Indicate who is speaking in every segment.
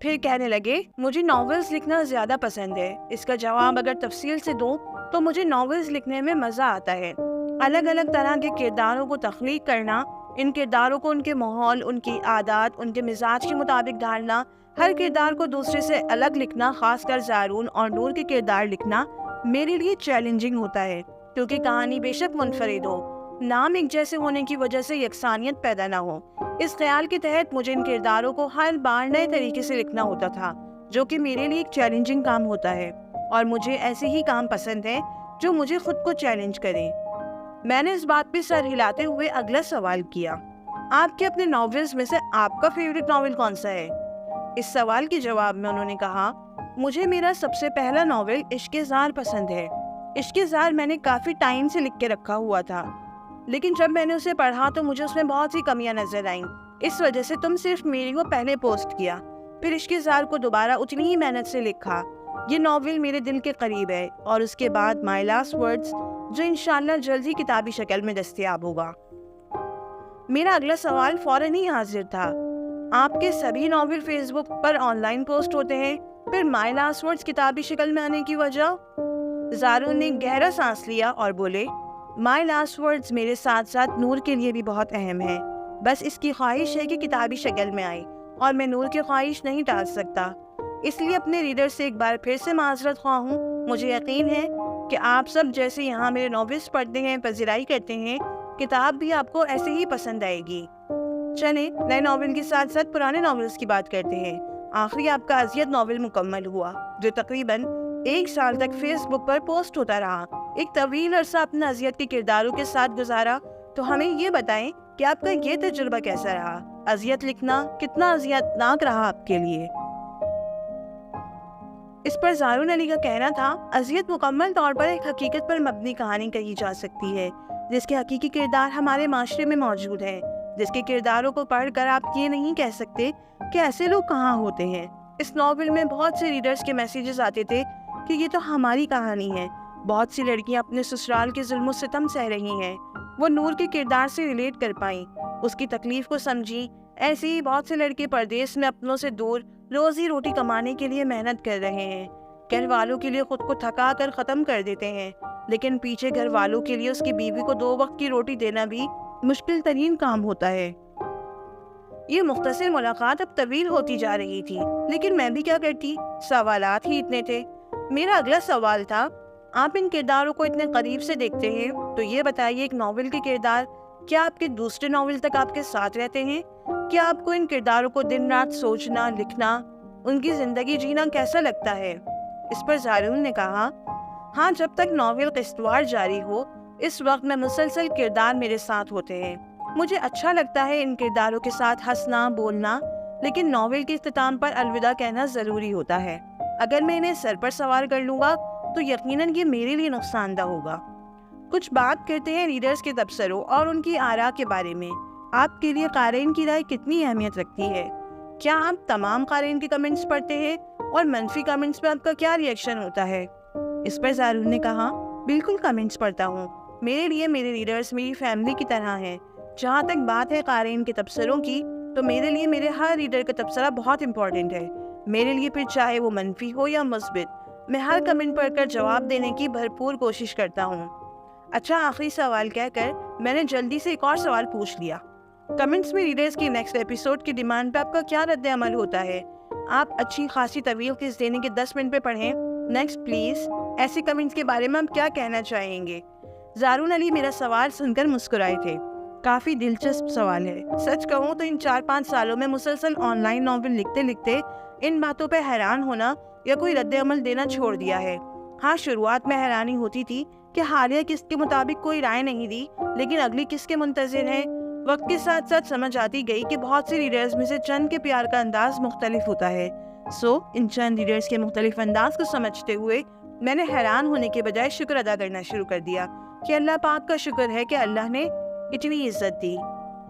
Speaker 1: پھر کہنے لگے مجھے ناولز لکھنا زیادہ پسند ہے. اس کا جواب اگر تفصیل سے دوں تو مجھے ناولز لکھنے میں مزہ آتا ہے. الگ الگ طرح کے کرداروں کو تخلیق کرنا، ان کرداروں کو ان کے ماحول، ان کی عادات، ان کے مزاج کے مطابق ڈھالنا، ہر کردار کو دوسرے سے الگ لکھنا، خاص کر زارون اور نور کے کردار لکھنا میرے لیے چیلنجنگ ہوتا ہے، کیونکہ کہانی بے شک منفرد ہو، نام ایک جیسے ہونے کی وجہ سے یکسانیت پیدا نہ ہو. اس خیال کے تحت مجھے ان کرداروں کو ہر بار نئے طریقے سے لکھنا ہوتا تھا، جو کہ میرے لیے ایک چیلنجنگ کام ہوتا ہے، اور مجھے ایسے ہی کام پسند ہیں جو مجھے خود کو چیلنج کریں. میں نے اس بات پہ سر ہلاتے ہوئے اگلا سوال کیا، آپ کے اپنے ناولز میں سے آپ کا فیوریٹ ناول کون سا ہے؟ اس سوال کے جواب میں انہوں نے کہا، مجھے میرا سب سے پہلا ناول عشق زار پسند ہے. عشق زار میں نے کافی ٹائم سے لکھ کے رکھا ہوا تھا، لیکن جب میں نے اسے پڑھا تو مجھے اس میں بہت سی کمیاں نظر آئیں. اس وجہ سے تم صرف میری کو پہلے پوسٹ کیا، پھر عشق زار کو دوبارہ اتنی ہی محنت سے لکھا. یہ ناول میرے دل کے قریب ہے. اور اس کے بعد مائی لاسٹ ورڈز، جو انشاءاللہ جلد ہی کتابی شکل میں دستیاب ہوگا. میرا اگلا سوال فوراً ہی حاضر تھا، آپ کے سبھی ناول فیس بک پر آن لائن پوسٹ ہوتے ہیں، پھر مائی لاسٹ ورڈز کتابی شکل میں آنے کی وجہ؟ زارون نے گہرا سانس لیا اور بولے، مائی لاسٹ ورڈز میرے ساتھ ساتھ نور کے لیے بھی بہت اہم ہے. بس اس کی خواہش ہے کہ کتابی شکل میں آئے، اور میں نور کی خواہش نہیں ٹال سکتا. اس لیے اپنے ریڈر سے ایک بار پھر سے معذرت خواہ ہوں. مجھے یقین ہے کہ آپ سب جیسے یہاں میرے ناولز پڑھتے ہیں، پذیرائی کرتے ہیں، کتاب بھی آپ کو ایسے ہی پسند آئے گی. چلیں نئے ناول کے ساتھ ساتھ پرانے ناولز کی بات کرتے ہیں. آخری آپ کا اذیت ناول مکمل ہوا، جو تقریباً 1 سال تک فیس بک پر پوسٹ ہوتا رہا. ایک طویل عرصہ اپنے اذیت کے کرداروں کے ساتھ گزارا، تو ہمیں یہ بتائیں کہ آپ کا یہ تجربہ کیسا رہا؟ اذیت لکھنا کتنا اذیت ناک رہا آپ کے لیے؟ اس پر زارون علی کا کہنا تھا، اذیت مکمل طور پر ایک حقیقت پر مبنی کہانی کہی جا سکتی ہے، جس کے حقیقی کردار ہمارے معاشرے میں موجود ہیں، جس کے کرداروں کو پڑھ کر آپ یہ نہیں کہہ سکتے کہ ایسے لوگ کہاں ہوتے ہیں. اس ناول میں بہت سے ریڈرز کے میسیجز آتے تھے کہ یہ تو ہماری کہانی ہے. بہت سی لڑکیاں اپنے سسرال کے ظلم و ستم سہ رہی ہیں، وہ نور کے کردار سے ریلیٹ کر پائیں، اس کی تکلیف کو سمجھی. ایسے ہی بہت سے لڑکے پردیس میں اپنوں سے دور روزی روٹی کمانے کے لیے محنت کر رہے ہیں، گھر والوں کے لیے خود کو تھکا کر ختم کر دیتے ہیں، لیکن پیچھے گھر والوں کے لیے اس کی بیوی کو 2 وقت کی روٹی دینا بھی مشکل ترین کام ہوتا ہے. یہ مختصر ملاقات اب طویل ہوتی جا رہی تھی، لیکن میں بھی کیا کرتی، سوالات ہی اتنے تھے. میرا اگلا سوال تھا، آپ ان کرداروں کو اتنے قریب سے دیکھتے ہیں، تو یہ بتائیے ایک ناول کے کردار کیا آپ کے دوسرے ناول تک آپ کے ساتھ رہتے ہیں؟ کیا آپ کو ان کرداروں کو دن رات سوچنا، لکھنا، ان کی زندگی جینا کیسا لگتا ہے؟ اس پر زارون نے کہا، ہاں، جب تک ناول قسطوار جاری ہو اس وقت میں مسلسل کردار میرے ساتھ ہوتے ہیں. مجھے اچھا لگتا ہے ان کرداروں کے ساتھ ہنسنا، بولنا، لیکن ناول کے اختتام پر الوداع کہنا ضروری ہوتا ہے. اگر میں انہیں سر پر سوار کر لوں گا تو یقیناً یہ میرے لیے نقصان دہ ہوگا. کچھ بات کرتے ہیں ریڈرز کے تبصروں اور ان کی آراء کے بارے میں. آپ کے لیے قارئین کی رائے کتنی اہمیت رکھتی ہے؟ کیا آپ تمام قارئین کے کمنٹس پڑھتے ہیں، اور منفی کمنٹس پہ آپ کا کیا ریئیکشن ہوتا ہے؟ اس پر زارون نے کہا، بالکل کمنٹس پڑھتا ہوں. میرے لیے میرے ریڈرز میری فیملی کی طرح ہیں. جہاں تک بات ہے قارئین کے تبصروں کی، تو میرے لیے میرے ہر ریڈر کا تبصرہ بہت امپورٹنٹ ہے. میرے لیے پھر چاہے وہ منفی ہو یا مثبت، میں ہر کمنٹ پڑھ کر جواب دینے کی بھرپور کوشش کرتا ہوں. اچھا، آخری سوال کہہ کر میں نے جلدی سے ایک اور سوال پوچھ لیا. کمنٹس میں ریڈرز کی نیکسٹ ایپیسوڈ کی ڈیمانڈ پہ آپ کا کیا رد عمل ہوتا ہے؟ آپ اچھی خاصی طویل قسط دینے کے 10 منٹ پہ پڑھیں. Next please. ایسے کمنٹس کے بارے میں آپ کیا کہنا چاہیں گے؟ زارون علی میرا سوال سن کر مسکرائے تھے. کافی دلچسپ سوال ہے. سچ کہوں تو ان 4-5 سالوں میں مسلسل آن لائن ناول لکھتے لکھتے ان باتوں پہ حیران ہونا یا کوئی رد عمل دینا چھوڑ دیا ہے. ہاں، شروعات میں حیرانی ہوتی تھی کہ حالیہ قسط کے مطابق کوئی رائے نہیں دی، لیکن اگلی قسط کے منتظر ہیں. وقت کے ساتھ ساتھ سمجھ آتی گئی کہ بہت سے ریڈرز میں سے چند کے پیار کا انداز مختلف ہوتا ہے. ان چند ریڈرز کے مختلف انداز کو سمجھتے ہوئے میں نے حیران ہونے کے بجائے شکر ادا کرنا شروع کر دیا کہ اللہ پاک کا شکر ہے کہ اللہ نے اتنی عزت دی.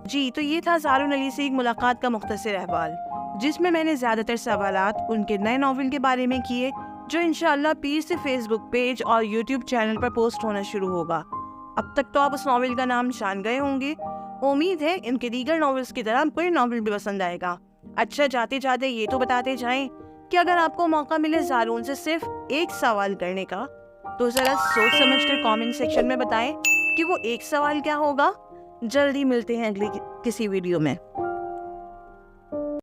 Speaker 1: جی، تو یہ تھا زارون علی سے ایک ملاقات کا مختصر احوال، جس میں نے زیادہ تر سوالات ان کے نئے ناول کے بارے میں کیے، جو انشاءاللہ پیر سے فیس بک پیج اور یوٹیوب چینل پر پوسٹ ہونا شروع ہوگا. اب تک تو آپ اس ناول کا نام جان گئے ہوں گے. امید ہے ان کے دیگر ناولز کی طرح کوئی ناول بھی پسند آئے گا. اچھا جاتے جاتے یہ تو بتاتے جائیں کہ اگر آپ کو موقع ملے زارون سے صرف ایک سوال کرنے کا تو ذرا سوچ سمجھ کر کامنٹ سیکشن میں بتائیں کہ وہ ایک سوال کیا ہوگا۔ جلدی ملتے ہیں اگلی کسی ویڈیو میں۔